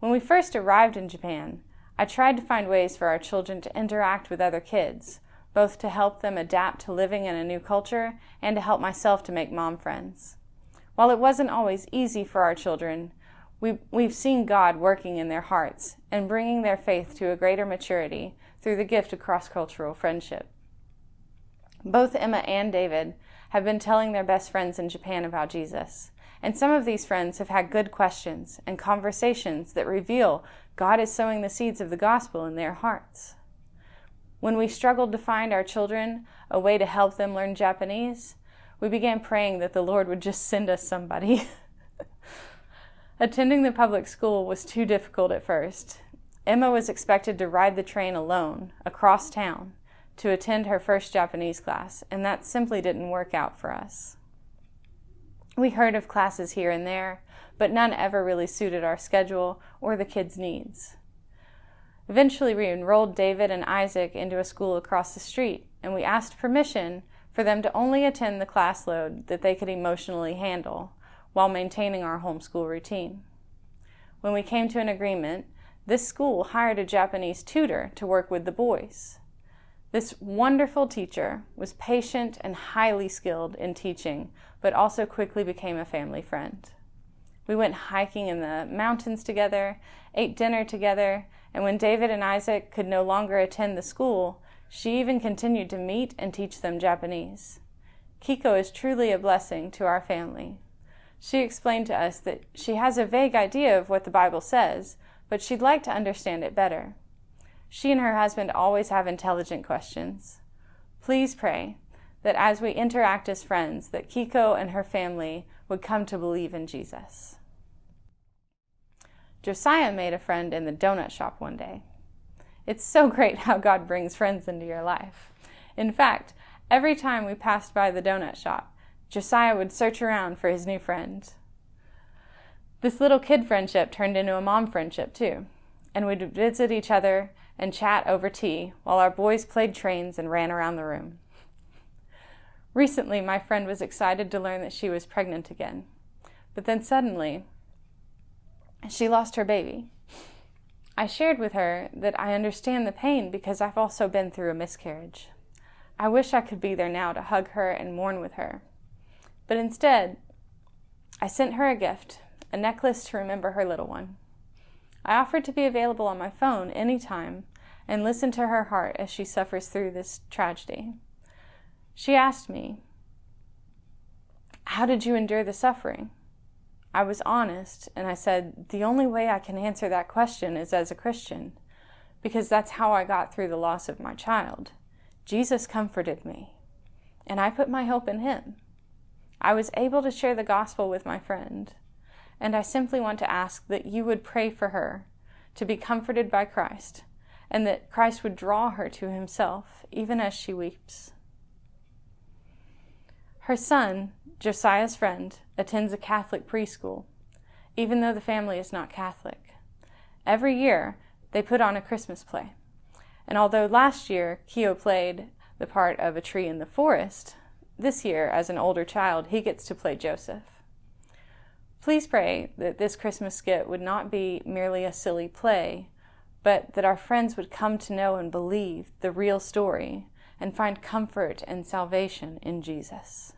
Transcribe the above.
When we first arrived in Japan, I tried to find ways for our children to interact with other kids, both to help them adapt to living in a new culture and to help myself to make mom friends. While it wasn't always easy for our children, we've seen God working in their hearts and bringing their faith to a greater maturity through the gift of cross-cultural friendship. Both Emma and David have been telling their best friends in Japan about Jesus, and some of these friends have had good questions and conversations that reveal God is sowing the seeds of the gospel in their hearts. When we struggled to find our children a way to help them learn Japanese, we began praying that the Lord would just send us somebody. Attending the public school was too difficult at first. Emma was expected to ride the train alone across town to attend her first Japanese class, and that simply didn't work out for us. We heard of classes here and there, but none ever really suited our schedule or the kids' needs. Eventually, we enrolled David and Isaac into a school across the street, and we asked permission for them to only attend the class load that they could emotionally handle while maintaining our homeschool routine. When we came to an agreement, this school hired a Japanese tutor to work with the boys. This wonderful teacher was patient and highly skilled in teaching, but also quickly became a family friend. We went hiking in the mountains together, ate dinner together, and when David and Isaac could no longer attend the school, she even continued to meet and teach them Japanese. Kiko is truly a blessing to our family. She explained to us that she has a vague idea of what the Bible says, but she'd like to understand it better. She and her husband always have intelligent questions. Please pray that as we interact as friends, that Kiko and her family would come to believe in Jesus. Josiah made a friend in the donut shop one day. It's so great how God brings friends into your life. In fact, every time we passed by the donut shop, Josiah would search around for his new friend. This little kid friendship turned into a mom friendship too, and we'd visit each other and chat over tea while our boys played trains and ran around the room. Recently, my friend was excited to learn that she was pregnant again, but then suddenly, she lost her baby. I shared with her that I understand the pain because I've also been through a miscarriage. I wish I could be there now to hug her and mourn with her. But instead, I sent her a gift, a necklace to remember her little one. I offered to be available on my phone anytime and listen to her heart as she suffers through this tragedy. She asked me, "How did you endure the suffering?" I was honest, and I said, the only way I can answer that question is as a Christian, because that's how I got through the loss of my child. Jesus comforted me, and I put my hope in Him. I was able to share the gospel with my friend, and I simply want to ask that you would pray for her to be comforted by Christ, and that Christ would draw her to Himself, even as she weeps. Her son, Josiah's friend, attends a Catholic preschool, even though the family is not Catholic. Every year, they put on a Christmas play. And although last year, Kyo played the part of a tree in the forest, this year, as an older child, he gets to play Joseph. Please pray that this Christmas skit would not be merely a silly play, but that our friends would come to know and believe the real story and find comfort and salvation in Jesus.